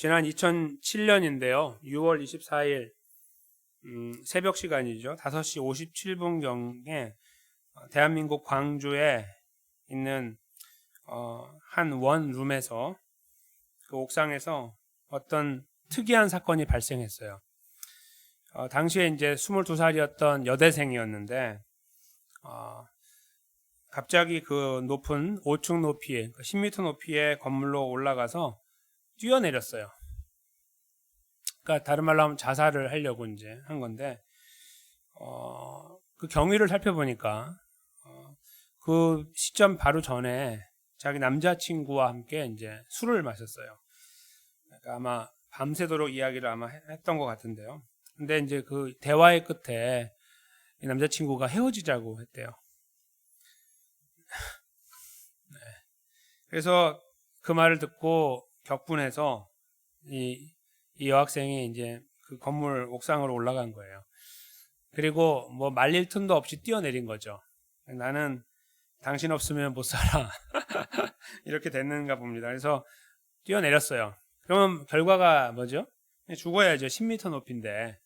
지난 2007년인데요. 6월 24일 새벽 시간이죠. 5시 57분경에 대한민국 광주에 있는 한 원룸에서 그 옥상에서 어떤 특이한 사건이 발생했어요. 당시에 이제 22살이었던 여대생이었는데 갑자기 그 높은 5층 높이의 10m 높이의 건물로 올라가서 뛰어내렸어요. 그러니까 다른 말로 하면 자살을 하려고 이제 한 건데 그 경위를 살펴보니까 그 시점 바로 전에 자기 남자친구와 함께 이제 술을 마셨어요. 그러니까 아마 밤새도록 이야기를 아마 했던 것 같은데요. 근데 이제 그 대화의 끝에 이 남자친구가 헤어지자고 했대요. 네. 그래서 그 말을 듣고 격분해서 이 여학생이 이제 그 건물 옥상으로 올라간 거예요. 그리고 뭐 말릴 틈도 없이 뛰어내린 거죠. 나는 당신 없으면 못 살아. 이렇게 됐는가 봅니다. 그래서 뛰어내렸어요. 그러면 결과가 뭐죠? 죽어야죠. 10m 높이인데.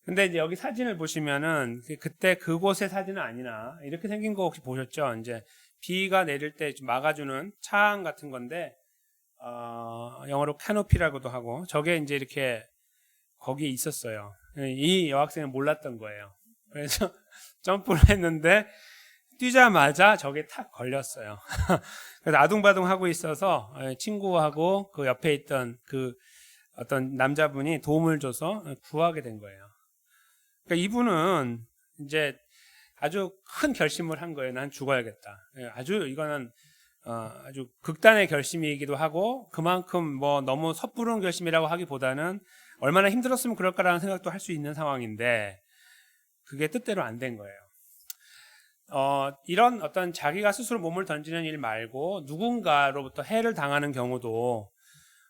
근데 이제 여기 사진을 보시면은 그때 그곳의 사진은 아니나 이렇게 생긴 거 혹시 보셨죠? 이제 비가 내릴 때 좀 막아주는 차안 같은 건데 영어로 캐노피라고도 하고 저게 이제 이렇게 거기에 있었어요. 이 여학생은 몰랐던 거예요. 그래서 점프를 했는데 뛰자마자 저게 탁 걸렸어요. 그래서 아둥바둥 하고 있어서 친구하고 그 옆에 있던 그 어떤 남자분이 도움을 줘서 구하게 된 거예요. 그러니까 이분은 이제 아주 큰 결심을 한 거예요. 난 죽어야겠다. 아주 이거는 아주 극단의 결심이기도 하고 그만큼 뭐 너무 섣부른 결심이라고 하기보다는 얼마나 힘들었으면 그럴까라는 생각도 할 수 있는 상황인데 그게 뜻대로 안 된 거예요. 이런 어떤 자기가 스스로 몸을 던지는 일 말고 누군가로부터 해를 당하는 경우도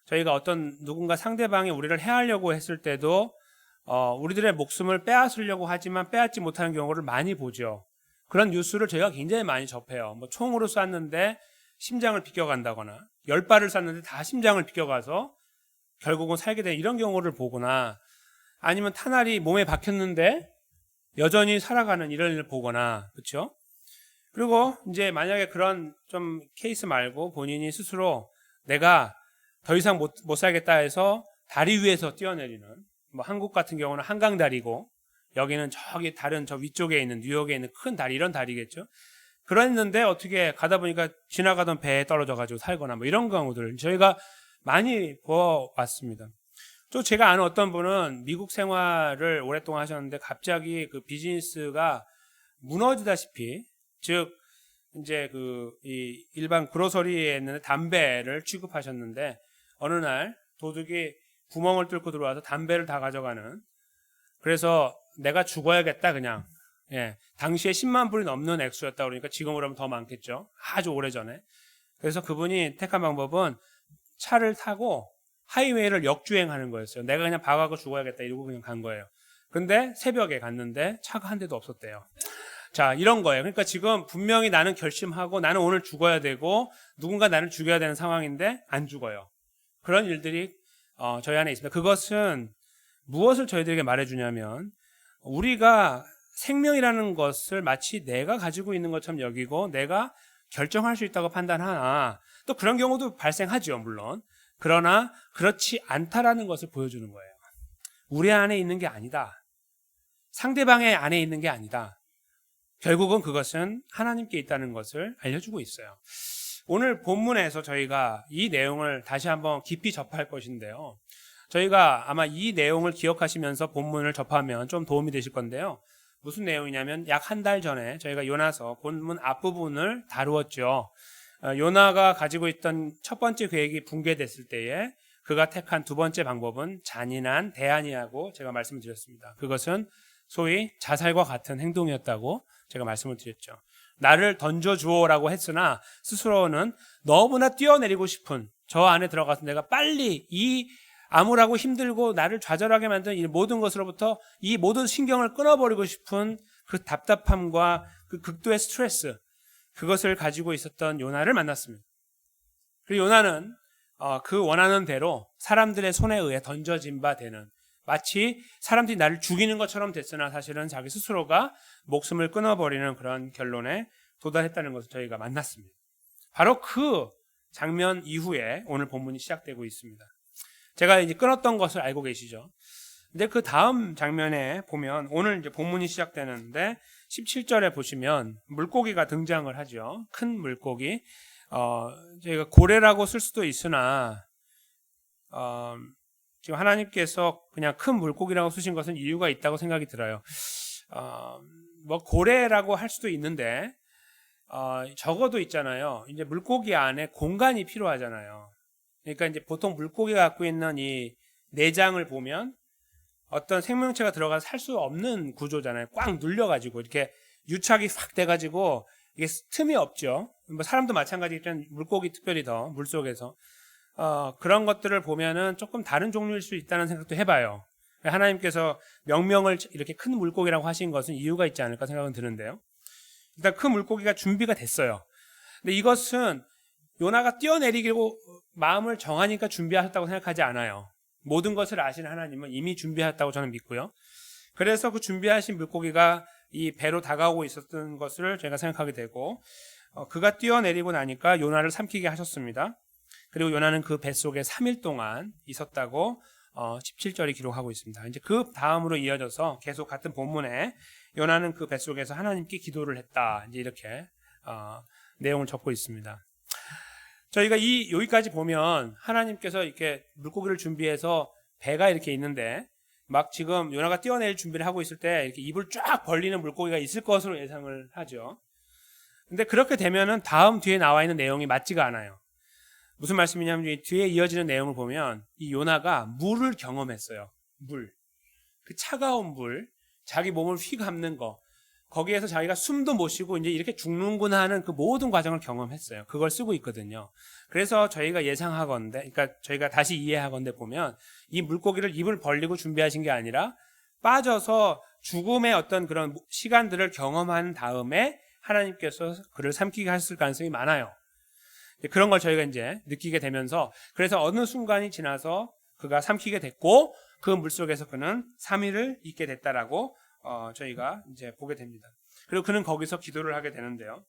저희가 어떤 누군가 상대방이 우리를 해하려고 했을 때도 우리들의 목숨을 빼앗으려고 하지만 빼앗지 못하는 경우를 많이 보죠. 그런 뉴스를 저희가 굉장히 많이 접해요. 뭐 총으로 쐈는데 심장을 비껴간다거나 10발을 쐈는데 다 심장을 비껴가서 결국은 살게 된 이런 경우를 보거나 아니면 탄알이 몸에 박혔는데 여전히 살아가는 이런 일을 보거나 그렇죠? 그리고 이제 만약에 그런 좀 케이스 말고 본인이 스스로 내가 더 이상 못 살겠다 해서 다리 위에서 뛰어내리는 뭐 한국 같은 경우는 한강다리고 여기는 저기 다른 저 위쪽에 있는 뉴욕에 있는 큰 다리 이런 다리겠죠. 그랬는데 어떻게 가다 보니까 지나가던 배에 떨어져 가지고 살거나 뭐 이런 경우들 저희가 많이 보아왔습니다. 또 제가 아는 어떤 분은 미국 생활을 오랫동안 하셨는데 갑자기 그 비즈니스가 무너지다시피 즉 이제 그 이 일반 그로서리에 있는 담배를 취급하셨는데 어느 날 도둑이 구멍을 뚫고 들어와서 담배를 다 가져가는 그래서 내가 죽어야겠다 그냥 당시에 10만 불이 넘는 액수였다 그러니까 지금으로 하면 더 많겠죠. 아주 오래전에. 그래서 그분이 택한 방법은 차를 타고 하이웨이를 역주행하는 거였어요. 내가 그냥 박아고 죽어야겠다 이러고 그냥 간 거예요. 근데 새벽에 갔는데 차가 한 대도 없었대요. 자, 이런 거예요. 그러니까 지금 분명히 나는 결심하고 나는 오늘 죽어야 되고 누군가 나를 죽여야 되는 상황인데 안 죽어요. 그런 일들이 저희 안에 있습니다. 그것은 무엇을 저희들에게 말해주냐면 우리가 생명이라는 것을 마치 내가 가지고 있는 것처럼 여기고 내가 결정할 수 있다고 판단하나 또 그런 경우도 발생하죠. 물론. 그러나 그렇지 않다라는 것을 보여주는 거예요. 우리 안에 있는 게 아니다. 상대방의 안에 있는 게 아니다. 결국은 그것은 하나님께 있다는 것을 알려주고 있어요. 오늘 본문에서 저희가 이 내용을 다시 한번 깊이 접할 것인데요. 저희가 아마 이 내용을 기억하시면서 본문을 접하면 좀 도움이 되실 건데요. 무슨 내용이냐면 약 한 달 전에 저희가 요나서 본문 앞부분을 다루었죠. 요나가 가지고 있던 첫 번째 계획이 붕괴됐을 때에 그가 택한 두 번째 방법은 잔인한 대안이라고 제가 말씀을 드렸습니다. 그것은 소위 자살과 같은 행동이었다고 제가 말씀을 드렸죠. 나를 던져주오라고 했으나 스스로는 너무나 뛰어내리고 싶은 저 안에 들어가서 내가 빨리 이 암울하고 힘들고 나를 좌절하게 만든 이 모든 것으로부터 이 모든 신경을 끊어버리고 싶은 그 답답함과 그 극도의 스트레스 그것을 가지고 있었던 요나를 만났습니다. 그리고 요나는 그 원하는 대로 사람들의 손에 의해 던져진 바 되는, 마치 사람들이 나를 죽이는 것처럼 됐으나 사실은 자기 스스로가 목숨을 끊어버리는 그런 결론에 도달했다는 것을 저희가 만났습니다. 바로 그 장면 이후에 오늘 본문이 시작되고 있습니다. 제가 이제 끊었던 것을 알고 계시죠? 근데 그 다음 장면에 보면 오늘 이제 본문이 시작되는데 17절에 보시면 물고기가 등장을 하죠. 큰 물고기. 저희가 고래라고 쓸 수도 있으나 지금 하나님께서 그냥 큰 물고기라고 쓰신 것은 이유가 있다고 생각이 들어요. 뭐 고래라고 할 수도 있는데 적어도 있잖아요. 이제 물고기 안에 공간이 필요하잖아요. 그러니까 이제 보통 물고기가 갖고 있는 이 내장을 보면 어떤 생명체가 들어가서 살 수 없는 구조잖아요. 꽉 눌려가지고 이렇게 유착이 확 돼가지고 이게 틈이 없죠. 뭐 사람도 마찬가지겠지만 물고기 특별히 더 물속에서 그런 것들을 보면은 조금 다른 종류일 수 있다는 생각도 해봐요. 하나님께서 명명을 이렇게 큰 물고기라고 하신 것은 이유가 있지 않을까 생각은 드는데요. 일단 큰 물고기가 준비가 됐어요. 근데 이것은 요나가 뛰어내리기로 마음을 정하니까 준비하셨다고 생각하지 않아요. 모든 것을 아시는 하나님은 이미 준비하셨다고 저는 믿고요. 그래서 그 준비하신 물고기가 이 배로 다가오고 있었던 것을 제가 생각하게 되고 그가 뛰어내리고 나니까 요나를 삼키게 하셨습니다. 그리고 요나는 그 뱃속에 3일 동안 있었다고 17절이 기록하고 있습니다. 이제 그 다음으로 이어져서 계속 같은 본문에 요나는 그 뱃속에서 하나님께 기도를 했다. 이제 이렇게 내용을 적고 있습니다. 저희가 여기까지 보면 하나님께서 이렇게 물고기를 준비해서 배가 이렇게 있는데 막 지금 요나가 뛰어내릴 준비를 하고 있을 때 이렇게 입을 쫙 벌리는 물고기가 있을 것으로 예상을 하죠. 근데 그렇게 되면은 다음 뒤에 나와 있는 내용이 맞지가 않아요. 무슨 말씀이냐면 뒤에 이어지는 내용을 보면 이 요나가 물을 경험했어요. 물. 그 차가운 물, 자기 몸을 휘감는 거. 거기에서 자기가 숨도 못 쉬고 이제 이렇게 죽는구나 하는 그 모든 과정을 경험했어요. 그걸 쓰고 있거든요. 그래서 저희가 예상하건대, 그러니까 저희가 다시 이해하건대 보면 이 물고기를 입을 벌리고 준비하신 게 아니라 빠져서 죽음의 어떤 그런 시간들을 경험한 다음에 하나님께서 그를 삼키게 하셨을 가능성이 많아요. 그런 걸 저희가 이제 느끼게 되면서 그래서 어느 순간이 지나서 그가 삼키게 됐고 그 물속에서 그는 3일을 있게 됐다라고 저희가 이제 보게 됩니다. 그리고 그는 거기서 기도를 하게 되는데요.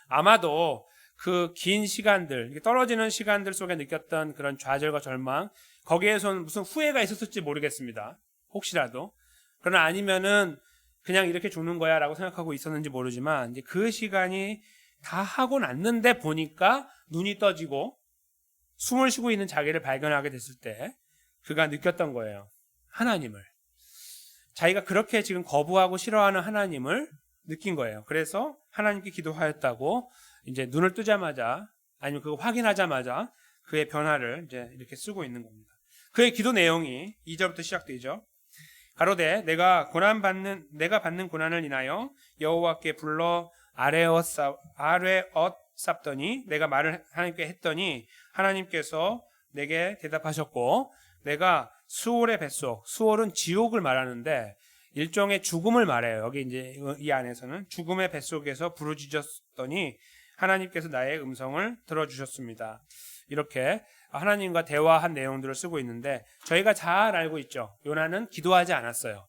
아마도 그 긴 시간들, 떨어지는 시간들 속에 느꼈던 그런 좌절과 절망, 거기에서는 무슨 후회가 있었을지 모르겠습니다. 혹시라도. 그러나 아니면은 그냥 이렇게 죽는 거야 라고 생각하고 있었는지 모르지만 이제 그 시간이 다 하고 났는데 보니까 눈이 떠지고 숨을 쉬고 있는 자기를 발견하게 됐을 때 그가 느꼈던 거예요. 하나님을. 자기가 그렇게 지금 거부하고 싫어하는 하나님을 느낀 거예요. 그래서 하나님께 기도하였다고 이제 눈을 뜨자마자 아니면 그거 확인하자마자 그의 변화를 이제 이렇게 쓰고 있는 겁니다. 그의 기도 내용이 2절부터 시작되죠. 가로되 내가 받는 고난을 인하여 여호와께 불러 아뢰엇 쌉더니 내가 말을 하나님께 했더니 하나님께서 내게 대답하셨고 내가 수올의 뱃속, 수올은 지옥을 말하는데 일종의 죽음을 말해요. 여기 이제 이 안에서는 죽음의 뱃속에서 부르짖었더니 하나님께서 나의 음성을 들어주셨습니다. 이렇게 하나님과 대화한 내용들을 쓰고 있는데 저희가 잘 알고 있죠. 요나는 기도하지 않았어요.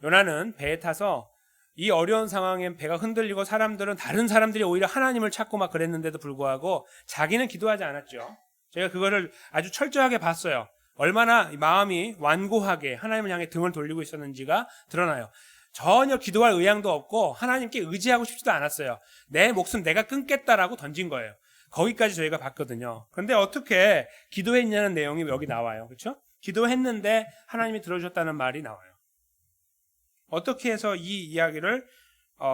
요나는 배에 타서 이 어려운 상황에 배가 흔들리고 다른 사람들이 오히려 하나님을 찾고 막 그랬는데도 불구하고 자기는 기도하지 않았죠. 제가 그거를 아주 철저하게 봤어요. 얼마나 마음이 완고하게 하나님을 향해 등을 돌리고 있었는지가 드러나요. 전혀 기도할 의향도 없고 하나님께 의지하고 싶지도 않았어요. 내 목숨 내가 끊겠다라고 던진 거예요. 거기까지 저희가 봤거든요. 그런데 어떻게 기도했냐는 내용이 여기 나와요. 그렇죠? 기도했는데 하나님이 들어주셨다는 말이 나와요. 어떻게 해서 이 이야기를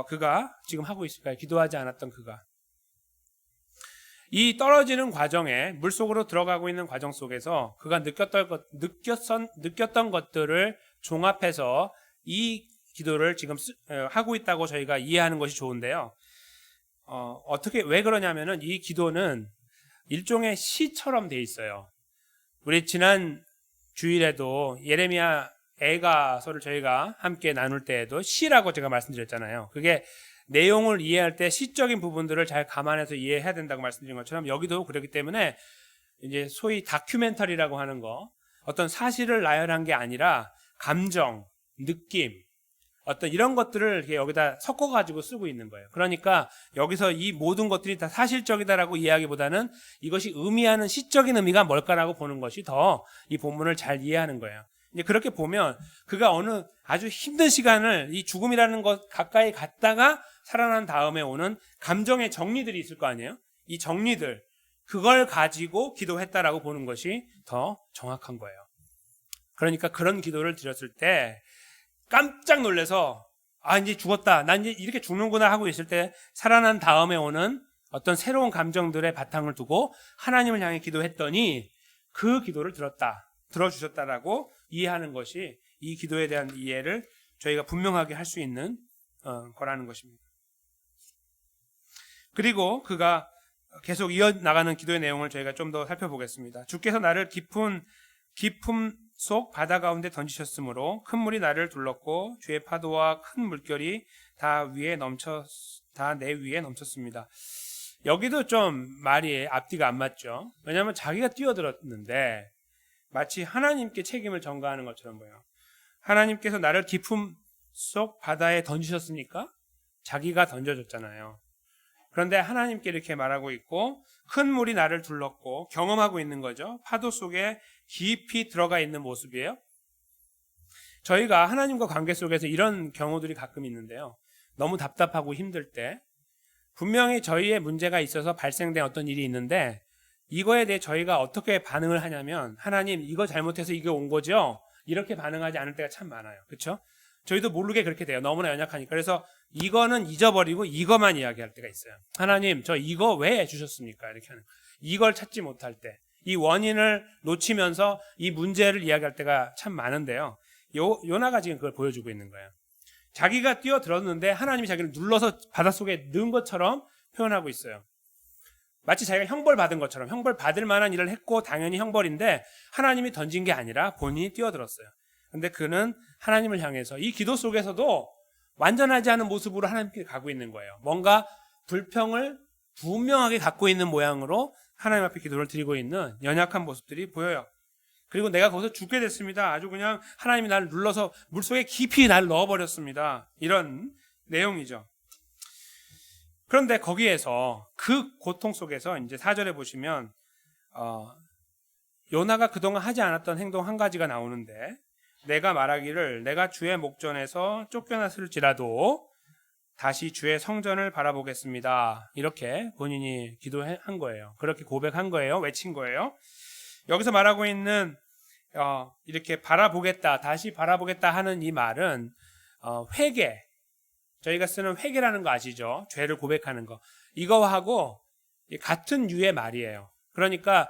그가 지금 하고 있을까요? 기도하지 않았던 그가. 이 떨어지는 과정에 물속으로 들어가고 있는 과정 속에서 그가 느꼈던 것들을 종합해서 이 기도를 지금 하고 있다고 저희가 이해하는 것이 좋은데요. 왜 그러냐면은 이 기도는 일종의 시처럼 돼 있어요. 우리 지난 주일에도 예레미야 애가서를 저희가 함께 나눌 때에도 시라고 제가 말씀드렸잖아요. 그게 내용을 이해할 때 시적인 부분들을 잘 감안해서 이해해야 된다고 말씀드린 것처럼 여기도 그렇기 때문에 이제 소위 다큐멘터리라고 하는 거, 어떤 사실을 나열한 게 아니라 감정, 느낌, 어떤 이런 것들을 여기다 섞어가지고 쓰고 있는 거예요. 그러니까 여기서 이 모든 것들이 다 사실적이다라고 이야기보다는 이것이 의미하는 시적인 의미가 뭘까라고 보는 것이 더 이 본문을 잘 이해하는 거예요. 이제 그렇게 보면 그가 어느 아주 힘든 시간을 이 죽음이라는 것 가까이 갔다가 살아난 다음에 오는 감정의 정리들이 있을 거 아니에요. 이 정리들, 그걸 가지고 기도했다라고 보는 것이 더 정확한 거예요. 그러니까 그런 기도를 드렸을 때 깜짝 놀라서 이제 죽었다, 난 이제 이렇게 죽는구나 하고 있을 때 살아난 다음에 오는 어떤 새로운 감정들의 바탕을 두고 하나님을 향해 기도했더니 그 기도를 들어주셨다라고 이해하는 것이 이 기도에 대한 이해를 저희가 분명하게 할 수 있는 거라는 것입니다. 그리고 그가 계속 이어나가는 기도의 내용을 저희가 좀 더 살펴보겠습니다. 주께서 나를 깊음 속 바다 가운데 던지셨으므로 큰 물이 나를 둘렀고 주의 파도와 큰 물결이 다 내 위에 넘쳤습니다. 여기도 좀 말이 앞뒤가 안 맞죠. 왜냐하면 자기가 뛰어들었는데 마치 하나님께 책임을 전가하는 것처럼 보여요. 하나님께서 나를 깊음 속 바다에 던지셨으니까 자기가 던져줬잖아요. 그런데 하나님께 이렇게 말하고 있고 큰 물이 나를 둘렀고 경험하고 있는 거죠. 파도 속에 깊이 들어가 있는 모습이에요. 저희가 하나님과 관계 속에서 이런 경우들이 가끔 있는데요. 너무 답답하고 힘들 때 분명히 저희의 문제가 있어서 발생된 어떤 일이 있는데 이거에 대해 저희가 어떻게 반응을 하냐면 하나님 이거 잘못해서 이게 온 거죠? 이렇게 반응하지 않을 때가 참 많아요. 그렇죠? 저희도 모르게 그렇게 돼요. 너무나 연약하니까. 그래서 이거는 잊어버리고 이거만 이야기할 때가 있어요. 하나님 저 이거 왜 주셨습니까? 이렇게 하는 이걸 찾지 못할 때 이 원인을 놓치면서 이 문제를 이야기할 때가 참 많은데요. 요나가 지금 그걸 보여주고 있는 거예요. 자기가 뛰어들었는데 하나님이 자기를 눌러서 바닷속에 넣은 것처럼 표현하고 있어요. 마치 자기가 형벌 받은 것처럼 형벌 받을 만한 일을 했고 당연히 형벌인데 하나님이 던진 게 아니라 본인이 뛰어들었어요. 근데 그는 하나님을 향해서 이 기도 속에서도 완전하지 않은 모습으로 하나님께 가고 있는 거예요. 뭔가 불평을 분명하게 갖고 있는 모양으로 하나님 앞에 기도를 드리고 있는 연약한 모습들이 보여요. 그리고 내가 거기서 죽게 됐습니다. 아주 그냥 하나님이 나를 눌러서 물속에 깊이 나를 넣어버렸습니다. 이런 내용이죠. 그런데 거기에서 그 고통 속에서 이제 4절에 보시면 요나가 그동안 하지 않았던 행동 한 가지가 나오는데 내가 말하기를 내가 주의 목전에서 쫓겨났을지라도 다시 주의 성전을 바라보겠습니다. 이렇게 본인이 기도한 거예요. 그렇게 고백한 거예요. 외친 거예요. 여기서 말하고 있는 이렇게 바라보겠다, 다시 바라보겠다 하는 이 말은 회개, 저희가 쓰는 회개라는 거 아시죠? 죄를 고백하는 거. 이거하고 같은 유의 말이에요. 그러니까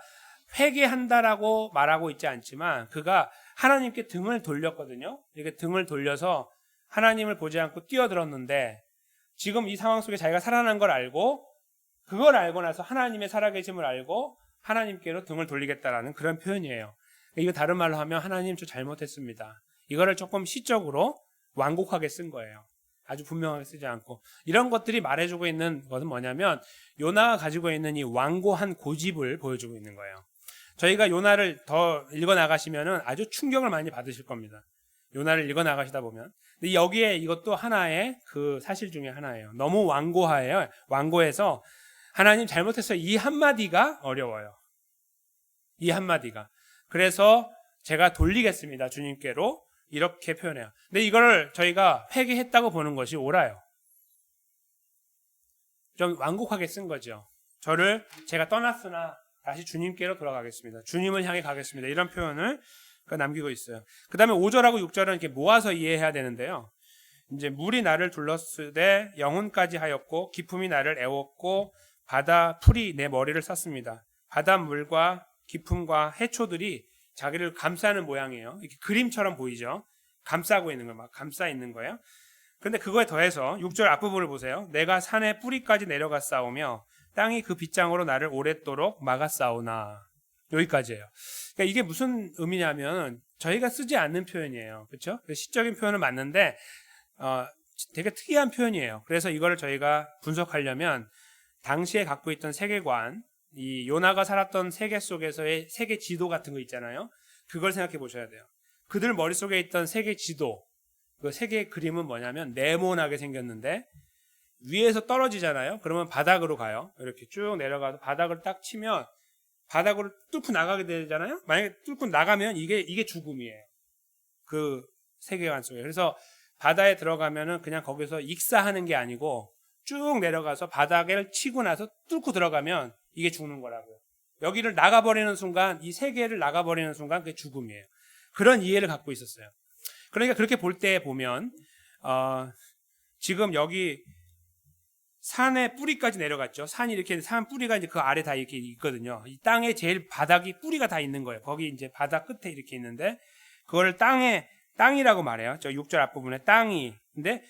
회개한다라고 말하고 있지 않지만 그가 하나님께 등을 돌렸거든요. 이렇게 등을 돌려서 하나님을 보지 않고 뛰어들었는데 지금 이 상황 속에 자기가 살아난 걸 알고 그걸 알고 나서 하나님의 살아계심을 알고 하나님께로 등을 돌리겠다라는 그런 표현이에요. 이거 다른 말로 하면 하나님 저 잘못했습니다. 이거를 조금 시적으로 완곡하게 쓴 거예요. 아주 분명하게 쓰지 않고. 이런 것들이 말해주고 있는 것은 뭐냐면 요나가 가지고 있는 이 완고한 고집을 보여주고 있는 거예요. 저희가 요나를 더 읽어나가시면 아주 충격을 많이 받으실 겁니다. 요나를 읽어나가시다 보면. 근데 여기에 이것도 하나의 그 사실 중에 하나예요. 너무 완고해요. 완고해서 하나님 잘못했어요. 이 한마디가 어려워요. 이 한마디가. 그래서 제가 돌리겠습니다. 주님께로. 이렇게 표현해요. 근데 이거를 저희가 회개했다고 보는 것이 옳아요. 좀 완곡하게 쓴 거죠. 제가 떠났으나 다시 주님께로 돌아가겠습니다. 주님을 향해 가겠습니다. 이런 표현을 남기고 있어요. 그 다음에 5절하고 6절은 이렇게 모아서 이해해야 되는데요. 이제 물이 나를 둘렀으되 영혼까지 하였고 기품이 나를 애웠고 바다 풀이 내 머리를 쌌습니다. 바닷물과 기품과 해초들이 자기를 감싸는 모양이에요. 이렇게 그림처럼 보이죠. 감싸고 있는 거, 막 감싸 있는 거예요. 그런데 그거에 더해서 6절 앞부분을 보세요. 내가 산의 뿌리까지 내려갔사오며 땅이 그 빗장으로 나를 오랫도록 막았사오나. 여기까지예요. 그러니까 이게 무슨 의미냐면 저희가 쓰지 않는 표현이에요. 그렇죠? 시적인 표현은 맞는데 되게 특이한 표현이에요. 그래서 이거를 저희가 분석하려면 당시에 갖고 있던 세계관, 이 요나가 살았던 세계 속에서의 세계 지도 같은 거 있잖아요. 그걸 생각해 보셔야 돼요. 그들 머릿속에 있던 세계 지도, 그 세계 그림은 뭐냐면 네모나게 생겼는데 위에서 떨어지잖아요. 그러면 바닥으로 가요. 이렇게 쭉 내려가서 바닥을 딱 치면 바닥으로 뚫고 나가게 되잖아요. 만약에 뚫고 나가면 이게 죽음이에요. 그 세계관 속에. 그래서 바다에 들어가면은 그냥 거기서 익사하는 게 아니고 쭉 내려가서 바닥을 치고 나서 뚫고 들어가면 이게 죽는 거라고요. 여기를 나가버리는 순간, 이 세계를 나가버리는 순간 그게 죽음이에요. 그런 이해를 갖고 있었어요. 그러니까 그렇게 볼 때 보면 지금 여기 산의 뿌리까지 내려갔죠. 산이 이렇게 산 뿌리가 이제 그 아래 다 이렇게 있거든요. 이 땅에 제일 바닥이 뿌리가 다 있는 거예요. 거기 이제 바닥 끝에 이렇게 있는데 그걸 땅이라고 말해요. 저 6절 앞부분에 땅이. 근데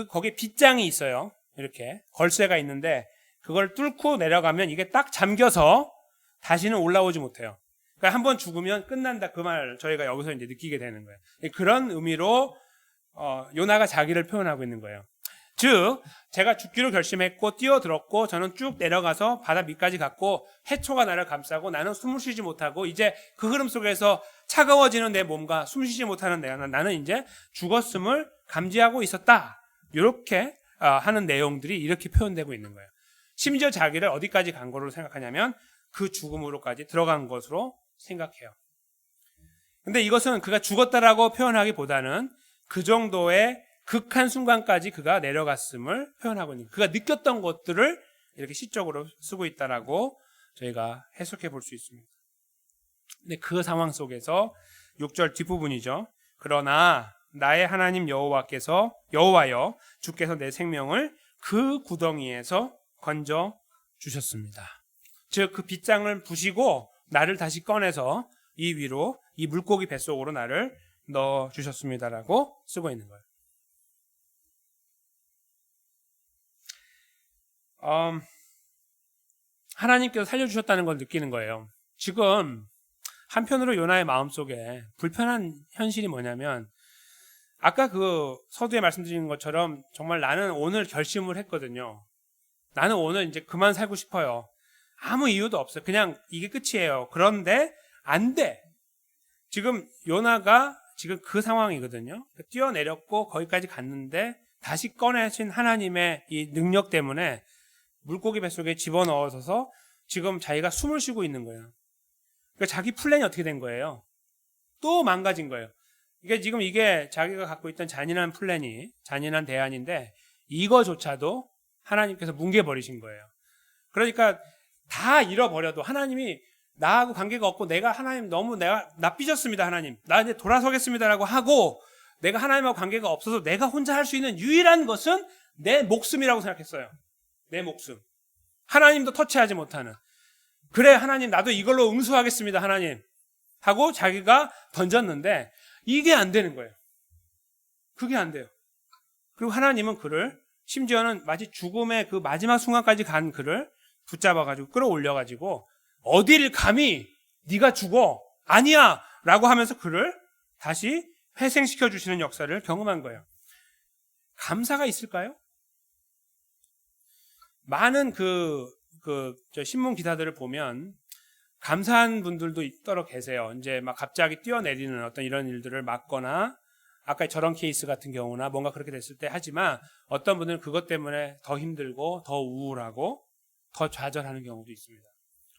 거기에 빗장이 있어요. 이렇게 걸쇠가 있는데 그걸 뚫고 내려가면 이게 딱 잠겨서 다시는 올라오지 못해요. 그러니까 한번 죽으면 끝난다. 그 말 저희가 여기서 이제 느끼게 되는 거예요. 그런 의미로 요나가 자기를 표현하고 있는 거예요. 즉 제가 죽기로 결심했고 뛰어들었고 저는 쭉 내려가서 바다 밑까지 갔고 해초가 나를 감싸고 나는 숨을 쉬지 못하고 이제 그 흐름 속에서 차가워지는 내 몸과 숨 쉬지 못하는 나는 이제 죽었음을 감지하고 있었다. 이렇게 하는 내용들이 이렇게 표현되고 있는 거예요. 심지어 자기를 어디까지 간 거로 생각하냐면 그 죽음으로까지 들어간 것으로 생각해요. 근데 이것은 그가 죽었다라고 표현하기보다는 그 정도의 극한 순간까지 그가 내려갔음을 표현하고 있는 거예요. 그가 느꼈던 것들을 이렇게 시적으로 쓰고 있다라고 저희가 해석해 볼 수 있습니다. 근데 그 상황 속에서 6절 뒷부분이죠. 그러나 나의 하나님 여호와여 주께서 내 생명을 그 구덩이에서 건져 주셨습니다. 즉 그 빗장을 부시고 나를 다시 꺼내서 이 위로 이 물고기 뱃속으로 나를 넣어 주셨습니다라고 쓰고 있는 거예요. 하나님께서 살려주셨다는 걸 느끼는 거예요. 지금 한편으로 요나의 마음속에 불편한 현실이 뭐냐면 아까 그 서두에 말씀드린 것처럼 정말 나는 오늘 결심을 했거든요. 나는 오늘 이제 그만 살고 싶어요. 아무 이유도 없어요. 그냥 이게 끝이에요. 그런데 안 돼. 지금 요나가 지금 그 상황이거든요. 뛰어내렸고 거기까지 갔는데 다시 꺼내신 하나님의 이 능력 때문에 물고기 뱃속에 집어넣어서 지금 자기가 숨을 쉬고 있는 거예요. 그러니까 자기 플랜이 어떻게 된 거예요? 또 망가진 거예요. 이게 자기가 갖고 있던 잔인한 플랜이 잔인한 대안인데 이거조차도 하나님께서 뭉개버리신 거예요. 그러니까 다 잃어버려도 하나님이 나하고 관계가 없고 내가 삐졌습니다. 하나님 나 이제 돌아서겠습니다라고 하고 내가 하나님하고 관계가 없어서 내가 혼자 할 수 있는 유일한 것은 내 목숨이라고 생각했어요. 내 목숨. 하나님도 터치하지 못하는. 그래 하나님 나도 이걸로 응수하겠습니다. 하나님 하고 자기가 던졌는데 이게 안 되는 거예요. 그게 안 돼요. 그리고 하나님은 그를 심지어는 마치 죽음의 그 마지막 순간까지 간 그를 붙잡아가지고 끌어올려가지고 어디를 감히 네가 죽어 아니야 라고 하면서 그를 다시 회생시켜 주시는 역사를 경험한 거예요. 감사가 있을까요? 많은 저 신문 기사들을 보면 감사한 분들도 있도록 계세요. 이제 막 갑자기 뛰어내리는 어떤 이런 일들을 막거나 아까 저런 케이스 같은 경우나 뭔가 그렇게 됐을 때 하지만 어떤 분들은 그것 때문에 더 힘들고 더 우울하고 더 좌절하는 경우도 있습니다.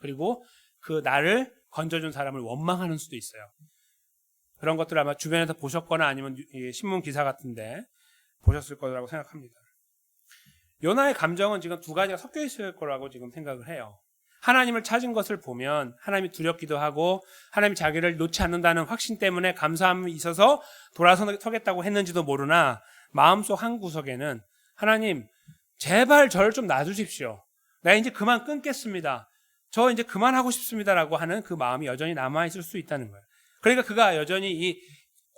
그리고 그 나를 건져준 사람을 원망하는 수도 있어요. 그런 것들을 아마 주변에서 보셨거나 아니면 신문 기사 같은데 보셨을 거라고 생각합니다. 요나의 감정은 지금 두 가지가 섞여 있을 거라고 지금 생각을 해요. 하나님을 찾은 것을 보면 하나님이 두렵기도 하고 하나님이 자기를 놓지 않는다는 확신 때문에 감사함이 있어서 돌아서겠다고 했는지도 모르나 마음속 한 구석에는 하나님 제발 저를 좀 놔주십시오. 나 이제 그만 끊겠습니다. 저 이제 그만하고 싶습니다라고 하는 그 마음이 여전히 남아있을 수 있다는 거예요. 그러니까 그가 여전히 이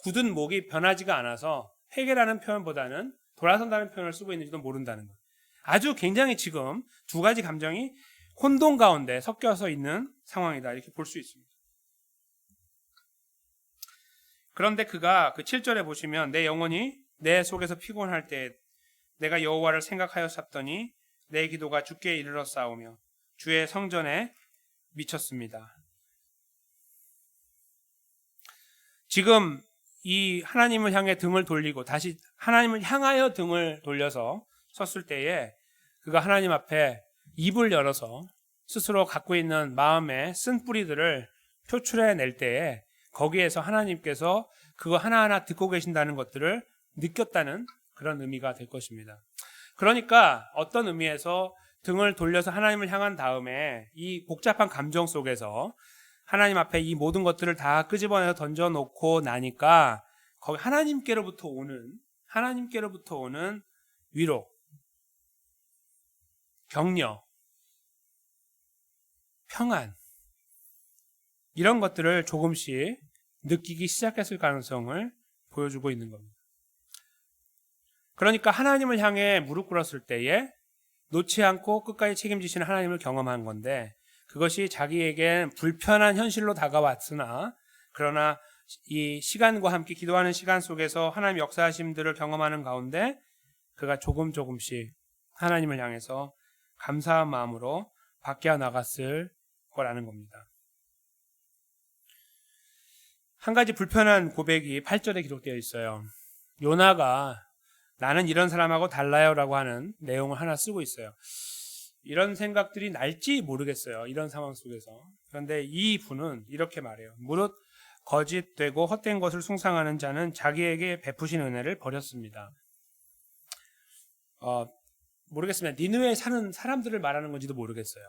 굳은 목이 변하지가 않아서 회개라는 표현보다는 돌아선다는 표현을 쓰고 있는지도 모른다는 거예요. 아주 굉장히 지금 두 가지 감정이 혼돈 가운데 섞여서 있는 상황이다 이렇게 볼 수 있습니다. 그런데 그가 그 7절에 보시면 내 영혼이 내 속에서 피곤할 때 내가 여호와를 생각하여 샀더니 내 기도가 주께 이르러 싸우며 주의 성전에 미쳤습니다. 지금 이 하나님을 향해 등을 돌리고 다시 하나님을 향하여 등을 돌려서 섰을 때에 그가 하나님 앞에 입을 열어서 스스로 갖고 있는 마음의 쓴 뿌리들을 표출해낼 때에 거기에서 하나님께서 그거 하나하나 듣고 계신다는 것들을 느꼈다는 그런 의미가 될 것입니다. 그러니까 어떤 의미에서 등을 돌려서 하나님을 향한 다음에 이 복잡한 감정 속에서 하나님 앞에 이 모든 것들을 다 끄집어내서 던져놓고 나니까 거기 하나님께로부터 오는 위로, 격려, 평안 이런 것들을 조금씩 느끼기 시작했을 가능성을 보여주고 있는 겁니다. 그러니까 하나님을 향해 무릎 꿇었을 때에 놓지 않고 끝까지 책임지시는 하나님을 경험한 건데 그것이 자기에겐 불편한 현실로 다가왔으나 그러나 이 시간과 함께 기도하는 시간 속에서 하나님 역사하심들을 경험하는 가운데 그가 조금씩 하나님을 향해서 감사한 마음으로 바뀌어 나갔을 거라는 겁니다. 한 가지 불편한 고백이 8절에 기록되어 있어요. 요나가 나는 이런 사람하고 달라요 라고 하는 내용을 하나 쓰고 있어요. 이런 생각들이 날지 모르겠어요. 이런 상황 속에서. 그런데 이 분은 이렇게 말해요. 무릇 거짓되고 헛된 것을 숭상하는 자는 자기에게 베푸신 은혜를 버렸습니다. 모르겠습니다. 니느웨에 사는 사람들을 말하는 건지도 모르겠어요.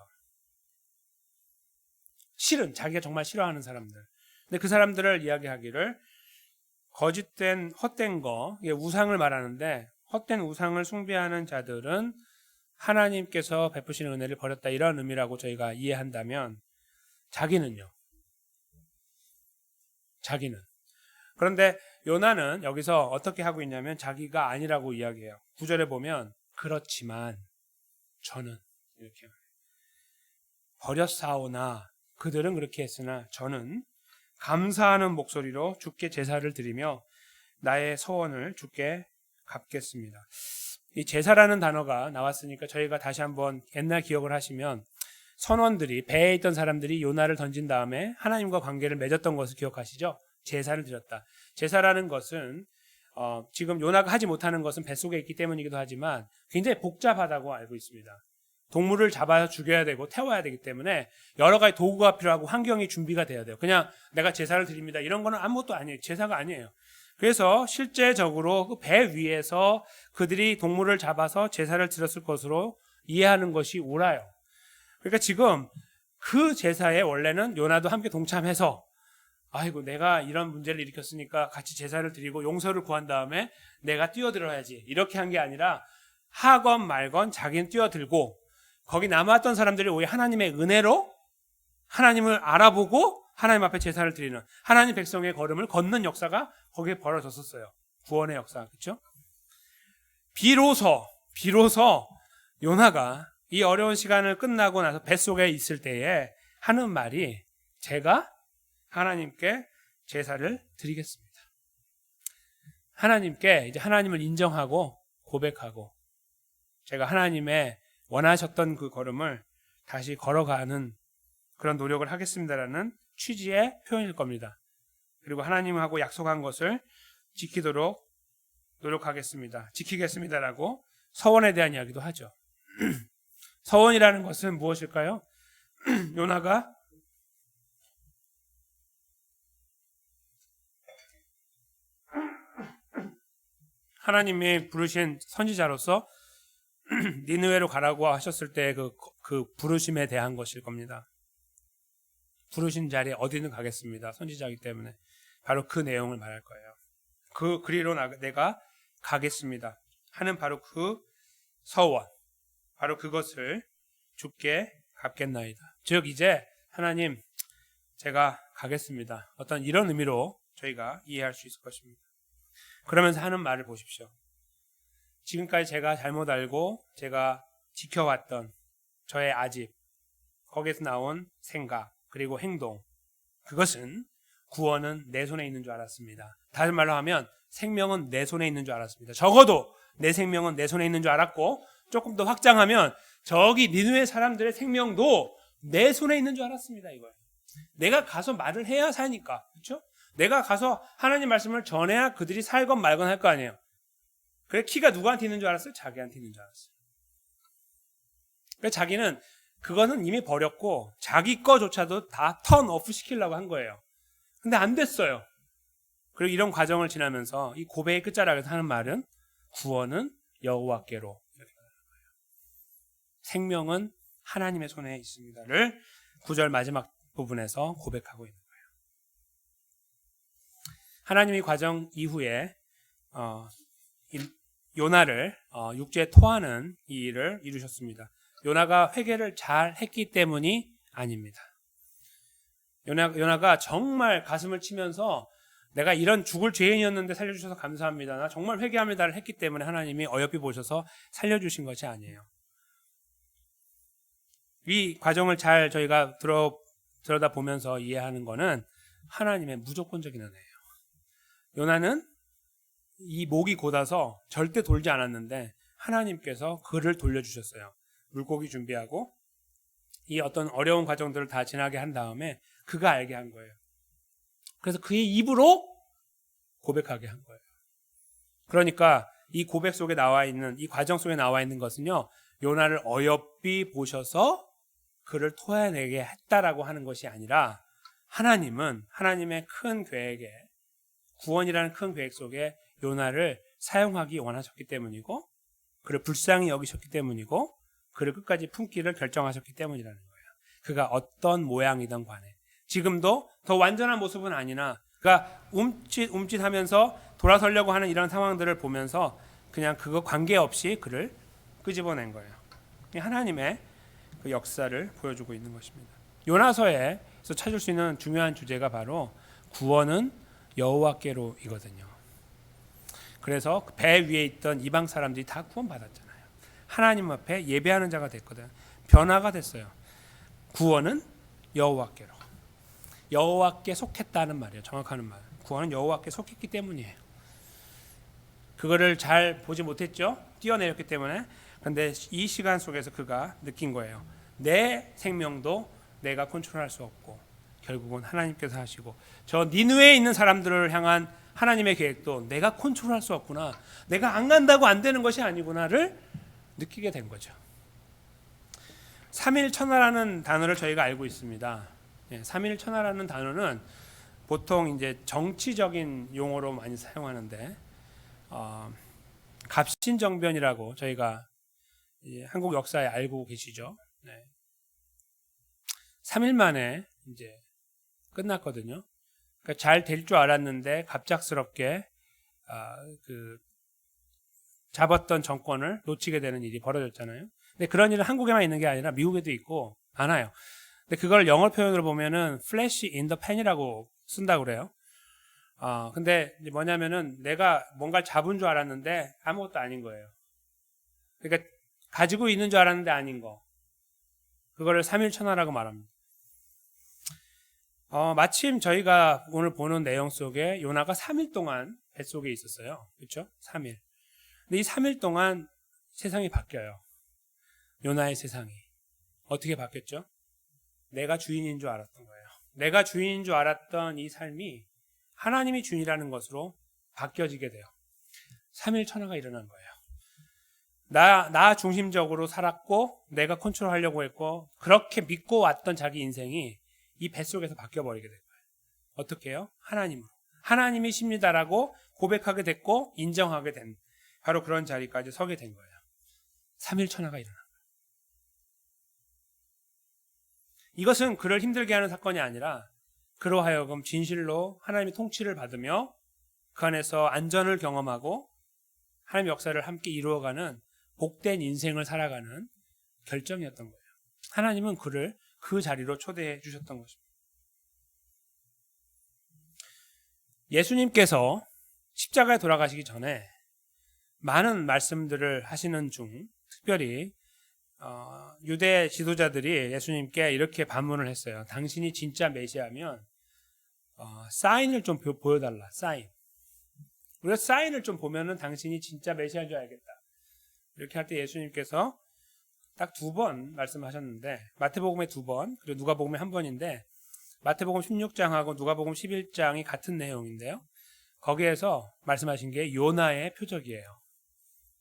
실은 자기가 정말 싫어하는 사람들. 근데 그 사람들을 이야기하기를 거짓된 헛된 거, 우상을 말하는데 헛된 우상을 숭배하는 자들은 하나님께서 베푸시는 은혜를 버렸다 이런 의미라고 저희가 이해한다면 자기는요. 그런데 요나는 여기서 어떻게 하고 있냐면 자기가 아니라고 이야기해요. 9절에 보면 그렇지만 저는 이렇게 말해요. 버렸사오나 그들은 그렇게 했으나 저는 감사하는 목소리로 주께 제사를 드리며 나의 서원을 주께 갚겠습니다. 이 제사라는 단어가 나왔으니까 저희가 다시 한번 옛날 기억을 하시면 선원들이 배에 있던 사람들이 요나를 던진 다음에 하나님과 관계를 맺었던 것을 기억하시죠? 제사를 드렸다. 제사라는 것은 지금 요나가 하지 못하는 것은 뱃속에 있기 때문이기도 하지만 굉장히 복잡하다고 알고 있습니다. 동물을 잡아서 죽여야 되고 태워야 되기 때문에 여러 가지 도구가 필요하고 환경이 준비가 돼야 돼요. 그냥 내가 제사를 드립니다. 이런 거는 아무것도 아니에요. 제사가 아니에요. 그래서 실제적으로 그 배 위에서 그들이 동물을 잡아서 제사를 드렸을 것으로 이해하는 것이 옳아요. 그러니까 지금 그 제사에 원래는 요나도 함께 동참해서 아이고 내가 이런 문제를 일으켰으니까 같이 제사를 드리고 용서를 구한 다음에 내가 뛰어들어야지 이렇게 한 게 아니라 하건 말건 자기는 뛰어들고 거기 남았던 사람들이 오히려 하나님의 은혜로 하나님을 알아보고 하나님 앞에 제사를 드리는 하나님 백성의 걸음을 걷는 역사가 거기에 벌어졌었어요. 구원의 역사, 그렇죠? 비로소 요나가 이 어려운 시간을 끝나고 나서 뱃속에 있을 때에 하는 말이 제가 하나님께 제사를 드리겠습니다. 하나님께 이제 하나님을 인정하고 고백하고 제가 하나님의 원하셨던 그 걸음을 다시 걸어가는 그런 노력을 하겠습니다라는 취지의 표현일 겁니다. 그리고 하나님하고 약속한 것을 지키도록 노력하겠습니다. 지키겠습니다라고 서원에 대한 이야기도 하죠. 서원이라는 것은 무엇일까요? 요나가 하나님이 부르신 선지자로서 니느웨로 가라고 하셨을 때 그 부르심에 대한 것일 겁니다. 부르신 자리에 어디든 가겠습니다. 선지자이기 때문에 바로 그 내용을 말할 거예요. 그 그리로 내가 가겠습니다 하는 바로 그 서원, 바로 그것을 주께 갚겠나이다. 즉 이제 하나님 제가 가겠습니다. 어떤 이런 의미로 저희가 이해할 수 있을 것입니다. 그러면서 하는 말을 보십시오. 지금까지 제가 잘못 알고 제가 지켜왔던 저의 아집, 거기에서 나온 생각 그리고 행동, 그것은 구원은 내 손에 있는 줄 알았습니다. 다른 말로 하면 생명은 내 손에 있는 줄 알았습니다. 적어도 내 생명은 내 손에 있는 줄 알았고 조금 더 확장하면 저기 니느웨 사람들의 생명도 내 손에 있는 줄 알았습니다. 이걸 내가 가서 말을 해야 사니까, 그렇죠? 내가 가서 하나님 말씀을 전해야 그들이 살건 말건 할 거 아니에요. 그래 키가 누구한테 있는 줄 알았어요? 자기한테 있는 줄 알았어요. 그러니까 자기는 그거는 이미 버렸고 자기 거조차도 다 턴 오프 시키려고 한 거예요. 근데 안 됐어요. 그리고 이런 과정을 지나면서 이 고백의 끝자락에서 하는 말은 구원은 여호와께로, 생명은 하나님의 손에 있습니다를 9절 마지막 부분에서 고백하고 있는 거예요. 하나님이 과정 이후에 요나를 육지에 토하는 이 일을 이루셨습니다. 요나가 회개를 잘 했기 때문이 아닙니다. 요나가 정말 가슴을 치면서 내가 이런 죽을 죄인이었는데 살려주셔서 감사합니다, 나 정말 회개합니다를 했기 때문에 하나님이 어여삐 보셔서 살려주신 것이 아니에요. 이 과정을 잘 저희가 들여다보면서 이해하는 것은 하나님의 무조건적인 은혜예요. 요나는 이 목이 곧아서 절대 돌지 않았는데 하나님께서 그를 돌려주셨어요. 물고기 준비하고 이 어떤 어려운 과정들을 다 지나게 한 다음에 그가 알게 한 거예요. 그래서 그의 입으로 고백하게 한 거예요. 그러니까 이 고백 속에 나와 있는, 이 과정 속에 나와 있는 것은요, 요나를 어여삐 보셔서 그를 토해내게 했다라고 하는 것이 아니라 하나님은 하나님의 큰 계획에, 구원이라는 큰 계획 속에 요나를 사용하기 원하셨기 때문이고, 그를 불쌍히 여기셨기 때문이고, 그를 끝까지 품기를 결정하셨기 때문이라는 거예요. 그가 어떤 모양이든 간에 지금도 더 완전한 모습은 아니나 그가 움찔움찔하면서 돌아서려고 하는 이런 상황들을 보면서 그냥 그거 관계없이 그를 끄집어낸 거예요. 하나님의 그 역사를 보여주고 있는 것입니다. 요나서에서 찾을 수 있는 중요한 주제가 바로 구원은 여호와께로이거든요. 그래서 배 위에 있던 이방 사람들이 다 구원받았잖아요. 하나님 앞에 예배하는 자가 됐거든. 변화가 됐어요. 구원은 여호와께로. 여호와께 속했다는 말이에요. 정확한 말. 구원은 여호와께 속했기 때문이에요. 그거를 잘 보지 못했죠. 뛰어내렸기 때문에. 그런데 이 시간 속에서 그가 느낀 거예요. 내 생명도 내가 컨트롤할 수 없고 결국은 하나님께서 하시고, 저 니느웨에 있는 사람들을 향한 하나님의 계획도 내가 컨트롤할 수 없구나, 내가 안 간다고 안 되는 것이 아니구나를 느끼게 된 거죠. 삼일천하라는 단어를 저희가 알고 있습니다. 삼일천하라는 단어는 보통 이제 정치적인 용어로 많이 사용하는데, 갑신정변이라고 저희가 한국 역사에 알고 계시죠. 3일 만에 이제 끝났거든요. 그러니까 잘 될 줄 알았는데 갑작스럽게 잡았던 정권을 놓치게 되는 일이 벌어졌잖아요. 근데 그런 일은 한국에만 있는 게 아니라 미국에도 있고 많아요. 근데 그걸 영어 표현으로 보면은 flash in the pan이라고 쓴다고 그래요. 근데 뭐냐면은 내가 뭔가를 잡은 줄 알았는데 아무것도 아닌 거예요. 그러니까 가지고 있는 줄 알았는데 아닌 거. 그거를 삼일천하라고 말합니다. 마침 저희가 오늘 보는 내용 속에 요나가 3일 동안 뱃속에 있었어요. 그렇죠? 3일. 근데 이 3일 동안 세상이 바뀌어요. 요나의 세상이. 어떻게 바뀌었죠? 내가 주인인 줄 알았던 거예요. 내가 주인인 줄 알았던 이 삶이 하나님이 주인이라는 것으로 바뀌어지게 돼요. 3일 천하가 일어난 거예요. 나 중심적으로 살았고 내가 컨트롤하려고 했고 그렇게 믿고 왔던 자기 인생이 이 뱃속에서 바뀌어버리게 된 거예요. 어떻게 해요? 하나님으로. 하나님이십니다라고 고백하게 됐고 인정하게 된 바로 그런 자리까지 서게 된 거예요. 3일 천하가 일어난 거예요. 이것은 그를 힘들게 하는 사건이 아니라 그로 하여금 진실로 하나님의 통치를 받으며 그 안에서 안전을 경험하고 하나님의 역사를 함께 이루어가는 복된 인생을 살아가는 결정이었던 거예요. 하나님은 그를 그 자리로 초대해 주셨던 것입니다. 예수님께서 십자가에 돌아가시기 전에 많은 말씀들을 하시는 중 특별히 유대 지도자들이 예수님께 이렇게 반문을 했어요. 당신이 진짜 메시아면 사인을 좀 보여달라. 사인. 우리가 사인을 좀 보면은 당신이 진짜 메시아인 줄 알겠다. 이렇게 할 때 예수님께서 딱 2번 말씀하셨는데 마태복음에 2번 그리고 누가복음에 1번인데 마태복음 16장하고 누가복음 11장이 같은 내용인데요. 거기에서 말씀하신 게 요나의 표적이에요.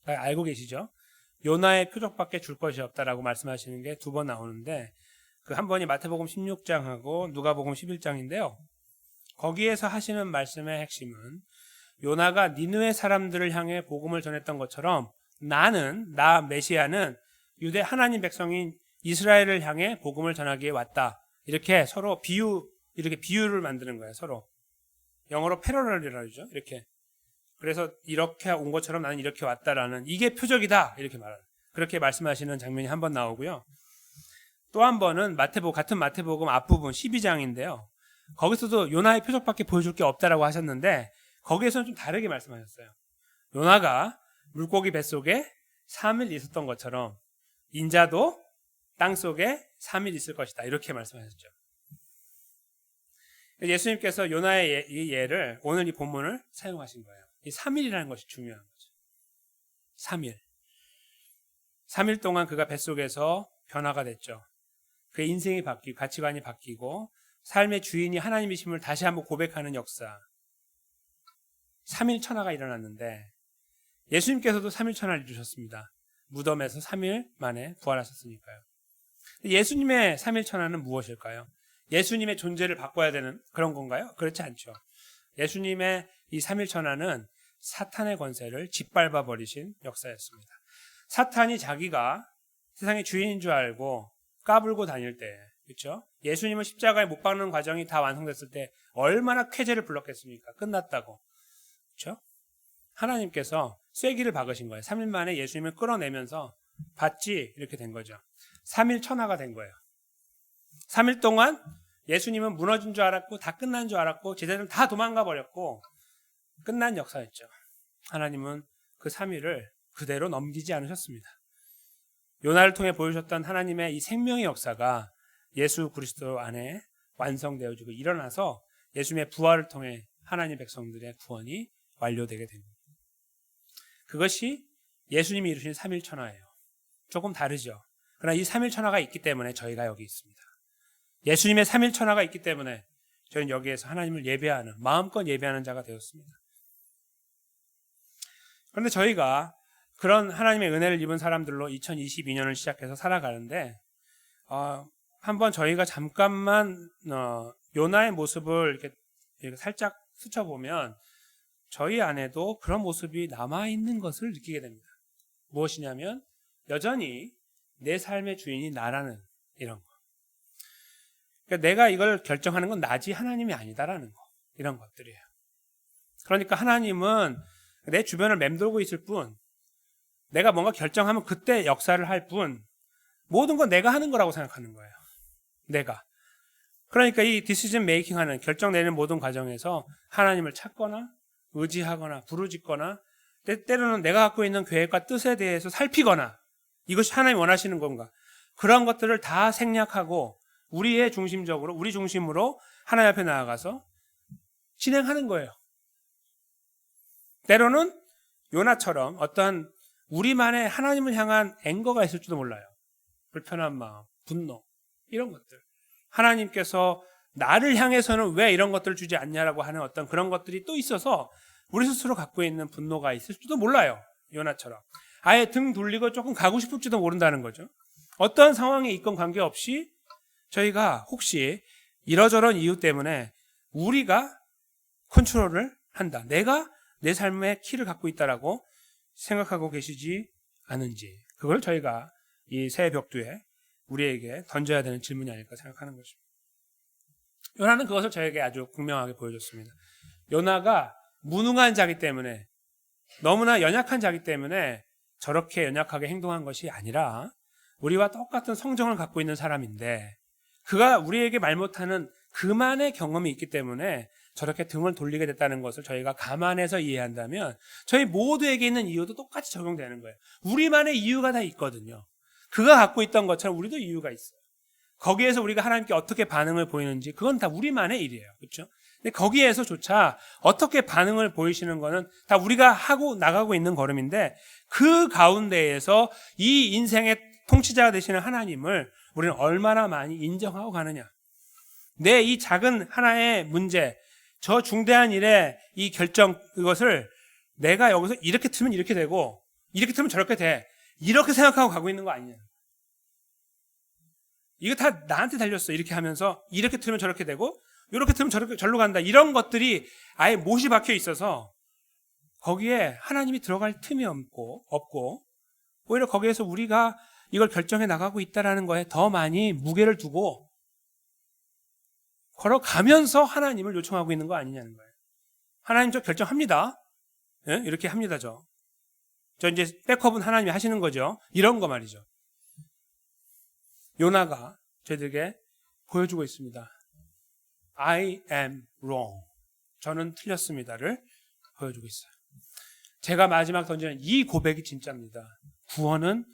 알고 계시죠? 요나의 표적밖에 줄 것이 없다라고 말씀하시는 게 2번 나오는데 그 한 번이 마태복음 16장하고 누가복음 11장인데요. 거기에서 하시는 말씀의 핵심은 요나가 니느웨 사람들을 향해 복음을 전했던 것처럼 나 메시아는 유대 하나님 백성인 이스라엘을 향해 복음을 전하기에 왔다. 이렇게 서로 이렇게 비유를 만드는 거예요. 서로. 영어로 패러럴이라고 그러죠. 이렇게. 그래서 이렇게 온 것처럼 나는 이렇게 왔다라는 이게 표적이다. 이렇게 말하는. 그렇게 말씀하시는 장면이 한 번 나오고요. 또 한 번은 같은 마태복음 앞부분 12장인데요. 거기서도 요나의 표적밖에 보여줄 게 없다라고 하셨는데 거기에서는 좀 다르게 말씀하셨어요. 요나가 물고기 뱃속에 3일 있었던 것처럼 인자도 땅속에 3일 있을 것이다. 이렇게 말씀하셨죠. 예수님께서 요나의 이 예를 오늘 이 본문을 사용하신 거예요. 이 3일이라는 것이 중요한 거죠. 3일. 3일 동안 그가 뱃속에서 변화가 됐죠. 그의 인생이 바뀌고 가치관이 바뀌고 삶의 주인이 하나님이심을 다시 한번 고백하는 역사. 3일 천하가 일어났는데 예수님께서도 3일 천하를 이루셨습니다. 무덤에서 3일 만에 부활하셨으니까요. 예수님의 3일 천하는 무엇일까요? 예수님의 존재를 바꿔야 되는 그런 건가요? 그렇지 않죠. 예수님의 이 3일 천하는 사탄의 권세를 짓밟아 버리신 역사였습니다. 사탄이 자기가 세상의 주인인 줄 알고 까불고 다닐 때, 그렇죠? 예수님을 십자가에 못 박는 과정이 다 완성됐을 때 얼마나 쾌재를 불렀겠습니까? 끝났다고. 그렇죠? 하나님께서 쐐기를 박으신 거예요. 3일 만에 예수님을 끌어내면서 봤지? 이렇게 된 거죠. 3일 천하가 된 거예요. 3일 동안 예수님은 무너진 줄 알았고 다 끝난 줄 알았고 제자들은 다 도망가 버렸고 끝난 역사였죠. 하나님은 그 3일을 그대로 넘기지 않으셨습니다. 요나를 통해 보여주셨던 하나님의 이 생명의 역사가 예수 그리스도 안에 완성되어지고 일어나서 예수님의 부활을 통해 하나님 백성들의 구원이 완료되게 됩니다. 그것이 예수님이 이루신 3일 천하예요. 조금 다르죠. 그러나 이 3일 천하가 있기 때문에 저희가 여기 있습니다. 예수님의 3일 천하가 있기 때문에 저희는 여기에서 하나님을 예배하는, 마음껏 예배하는 자가 되었습니다. 그런데 저희가 그런 하나님의 은혜를 입은 사람들로 2022년을 시작해서 살아가는데 한번 저희가 잠깐만 요나의 모습을 이렇게 살짝 스쳐보면 저희 안에도 그런 모습이 남아있는 것을 느끼게 됩니다. 무엇이냐면 여전히 내 삶의 주인이 나라는 이런 거. 그러니까 내가 이걸 결정하는 건 나지 하나님이 아니다라는 거. 이런 것들이에요. 그러니까 하나님은 내 주변을 맴돌고 있을 뿐 내가 뭔가 결정하면 그때 역사를 할 뿐 모든 건 내가 하는 거라고 생각하는 거예요. 내가. 그러니까 이 디시전 메이킹 하는 결정 내는 모든 과정에서 하나님을 찾거나 의지하거나 부르짖거나 때로는 내가 갖고 있는 계획과 뜻에 대해서 살피거나 이것이 하나님이 원하시는 건가 그런 것들을 다 생략하고 우리 중심으로 하나님 앞에 나아가서 진행하는 거예요. 때로는 요나처럼 어떠한 우리만의 하나님을 향한 앵거가 있을지도 몰라요. 불편한 마음, 분노 이런 것들. 하나님께서 나를 향해서는 왜 이런 것들을 주지 않냐라고 하는 어떤 그런 것들이 또 있어서 우리 스스로 갖고 있는 분노가 있을지도 몰라요. 요나처럼. 아예 등 돌리고 조금 가고 싶을지도 모른다는 거죠. 어떤 상황에 있건 관계없이 저희가 혹시 이러저런 이유 때문에 우리가 컨트롤을 한다. 내가 내 삶의 키를 갖고 있다라고 생각하고 계시지 않은지 그걸 저희가 이 새해 벽두에 우리에게 던져야 되는 질문이 아닐까 생각하는 것입니다. 요나는 그것을 저에게 아주 분명하게 보여줬습니다. 요나가 무능한 자기 때문에 너무나 연약한 자기 때문에 저렇게 연약하게 행동한 것이 아니라 우리와 똑같은 성정을 갖고 있는 사람인데 그가 우리에게 말 못하는 그만의 경험이 있기 때문에 저렇게 등을 돌리게 됐다는 것을 저희가 감안해서 이해한다면 저희 모두에게 있는 이유도 똑같이 적용되는 거예요. 우리만의 이유가 다 있거든요. 그가 갖고 있던 것처럼 우리도 이유가 있어요. 거기에서 우리가 하나님께 어떻게 반응을 보이는지 그건 다 우리만의 일이에요. 그렇죠? 근데 거기에서조차 어떻게 반응을 보이시는 거는 다 우리가 하고 나가고 있는 걸음인데 그 가운데에서 이 인생의 통치자가 되시는 하나님을 우리는 얼마나 많이 인정하고 가느냐. 내 이 작은 하나의 문제, 저 중대한 일의 이 결정, 이것을 내가 여기서 이렇게 틀면 이렇게 되고 이렇게 틀면 저렇게 돼, 이렇게 생각하고 가고 있는 거 아니냐. 이거 다 나한테 달렸어. 이렇게 하면서 이렇게 틀면 저렇게 되고 이렇게 틀면 저렇게 절로 간다. 이런 것들이 아예 못이 박혀 있어서 거기에 하나님이 들어갈 틈이 없고 오히려 거기에서 우리가 이걸 결정해 나가고 있다는 거에 더 많이 무게를 두고 걸어가면서 하나님을 요청하고 있는 거 아니냐는 거예요. 하나님 저 결정합니다. 예? 이렇게 합니다. 저 이제 백업은 하나님이 하시는 거죠. 이런 거 말이죠. 요나가 저희들에게 보여주고 있습니다. I am wrong. 저는 틀렸습니다를 보여주고 있어요. 제가 마지막 던지는 이 고백이 진짜입니다. 구원은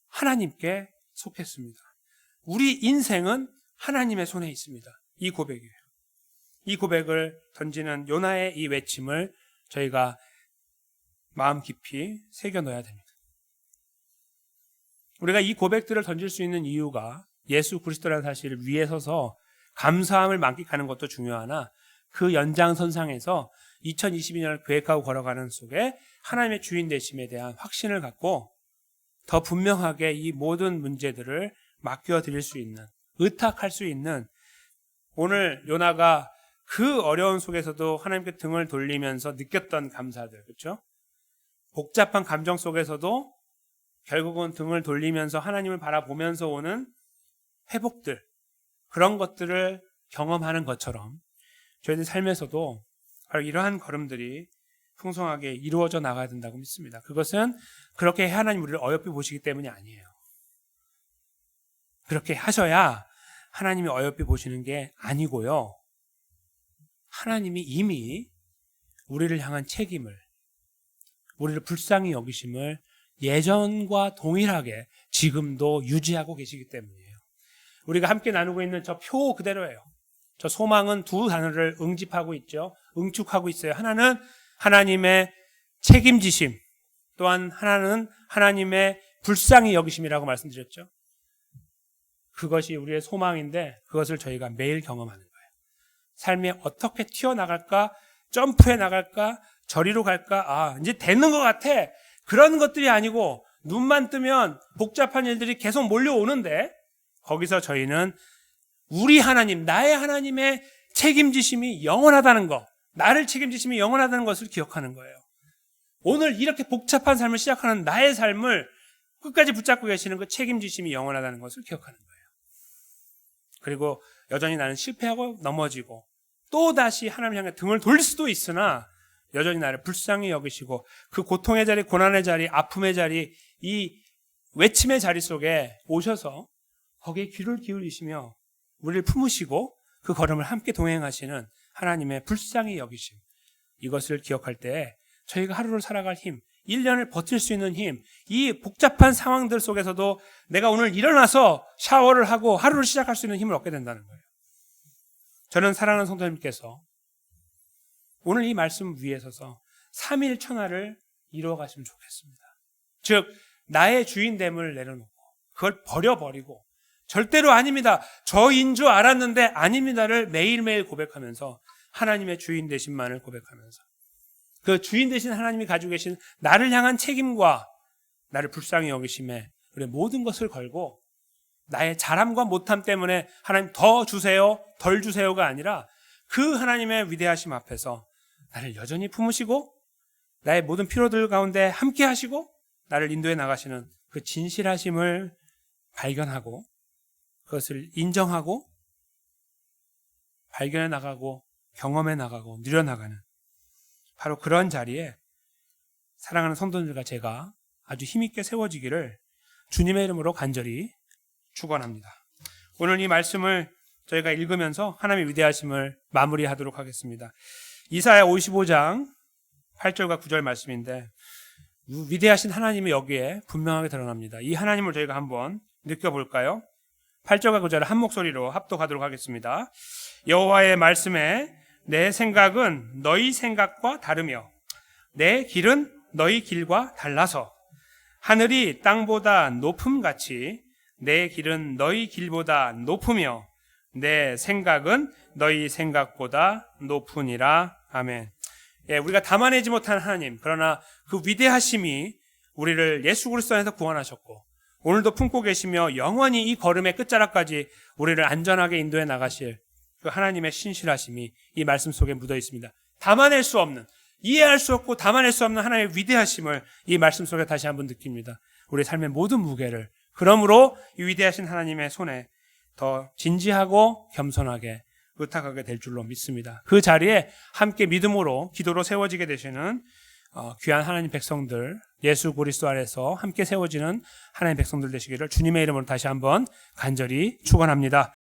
하나님께 속했습니다. 우리 인생은 하나님의 손에 있습니다. 이 고백이에요. 이 고백을 던지는 요나의 이 외침을 저희가 마음 깊이 새겨넣어야 됩니다. 우리가 이 고백들을 던질 수 있는 이유가 예수 그리스도라는 사실을 위에 서서 감사함을 만끽하는 것도 중요하나 그 연장선상에서 2022년을 계획하고 걸어가는 속에 하나님의 주인 되심에 대한 확신을 갖고 더 분명하게 이 모든 문제들을 맡겨드릴 수 있는, 의탁할 수 있는, 오늘 요나가 그 어려운 속에서도 하나님께 등을 돌리면서 느꼈던 감사들, 그렇죠? 복잡한 감정 속에서도 결국은 등을 돌리면서 하나님을 바라보면서 오는 회복들, 그런 것들을 경험하는 것처럼 저희들 삶에서도 바로 이러한 걸음들이 풍성하게 이루어져 나가야 된다고 믿습니다. 그것은 그렇게 하나님 우리를 어여삐 보시기 때문이 아니에요. 그렇게 하셔야 하나님이 어여삐 보시는 게 아니고요. 하나님이 이미 우리를 향한 책임을, 우리를 불쌍히 여기심을 예전과 동일하게 지금도 유지하고 계시기 때문이에요. 우리가 함께 나누고 있는 저 표 그대로예요. 저 소망은 두 단어를 응집하고 있죠. 응축하고 있어요. 하나는 하나님의 책임지심, 또한 하나는 하나님의 불쌍히 여기심이라고 말씀드렸죠. 그것이 우리의 소망인데 그것을 저희가 매일 경험하는 거예요. 삶에 어떻게 튀어나갈까, 점프해 나갈까, 저리로 갈까, 이제 되는 것 같아, 그런 것들이 아니고 눈만 뜨면 복잡한 일들이 계속 몰려오는데 거기서 저희는 우리 하나님, 나의 하나님의 책임지심이 영원하다는 것, 나를 책임지심이 영원하다는 것을 기억하는 거예요. 오늘 이렇게 복잡한 삶을 시작하는 나의 삶을 끝까지 붙잡고 계시는 그 책임지심이 영원하다는 것을 기억하는 거예요. 그리고 여전히 나는 실패하고 넘어지고 또 다시 하나님 향해 등을 돌릴 수도 있으나 여전히 나를 불쌍히 여기시고 그 고통의 자리, 고난의 자리, 아픔의 자리, 이 외침의 자리 속에 오셔서 거기에 귀를 기울이시며 우리를 품으시고 그 걸음을 함께 동행하시는 하나님의 불쌍히 여기심, 이것을 기억할 때 저희가 하루를 살아갈 힘, 1년을 버틸 수 있는 힘, 이 복잡한 상황들 속에서도 내가 오늘 일어나서 샤워를 하고 하루를 시작할 수 있는 힘을 얻게 된다는 거예요. 저는 사랑하는 성도님께서 오늘 이 말씀 위에 서서 3일 천하를 이루어 가시면 좋겠습니다. 즉 나의 주인됨을 내려놓고 그걸 버려버리고 절대로 아닙니다, 저인 줄 알았는데 아닙니다를 매일매일 고백하면서 하나님의 주인 되심만을 고백하면서 그 주인 되신 하나님이 가지고 계신 나를 향한 책임과 나를 불쌍히 여기심에 우리의 모든 것을 걸고 나의 잘함과 못함 때문에 하나님 더 주세요, 덜 주세요가 아니라 그 하나님의 위대하심 앞에서 나를 여전히 품으시고 나의 모든 필요들 가운데 함께 하시고 나를 인도해 나가시는 그 진실하심을 발견하고 그것을 인정하고 발견해 나가고 경험해 나가고 누려나가는 바로 그런 자리에 사랑하는 성도들과 제가 아주 힘있게 세워지기를 주님의 이름으로 간절히 축원합니다. 오늘 이 말씀을 저희가 읽으면서 하나님의 위대하심을 마무리하도록 하겠습니다. 이사야 55장 8절과 9절 말씀인데 위대하신 하나님이 여기에 분명하게 드러납니다. 이 하나님을 저희가 한번 느껴볼까요? 8절과 9절을 한 목소리로 합독하도록 하겠습니다. 여호와의 말씀에 내 생각은 너희 생각과 다르며 내 길은 너희 길과 달라서 하늘이 땅보다 높음같이 내 길은 너희 길보다 높으며 내 생각은 너희 생각보다 높으니라. 아멘. 예, 우리가 담아내지 못한 하나님, 그러나 그 위대하심이 우리를 예수 그리스도 안에서 구원하셨고 오늘도 품고 계시며 영원히 이 걸음의 끝자락까지 우리를 안전하게 인도해 나가실 그 하나님의 신실하심이 이 말씀 속에 묻어 있습니다. 담아낼 수 없는, 이해할 수 없고 담아낼 수 없는 하나님의 위대하심을 이 말씀 속에 다시 한번 느낍니다. 우리 삶의 모든 무게를, 그러므로 이 위대하신 하나님의 손에 더 진지하고 겸손하게 의탁하게 될 줄로 믿습니다. 그 자리에 함께 믿음으로 기도로 세워지게 되시는 귀한 하나님 백성들, 예수 그리스도 안에서 함께 세워지는 하나님 백성들 되시기를 주님의 이름으로 다시 한번 간절히 축원합니다.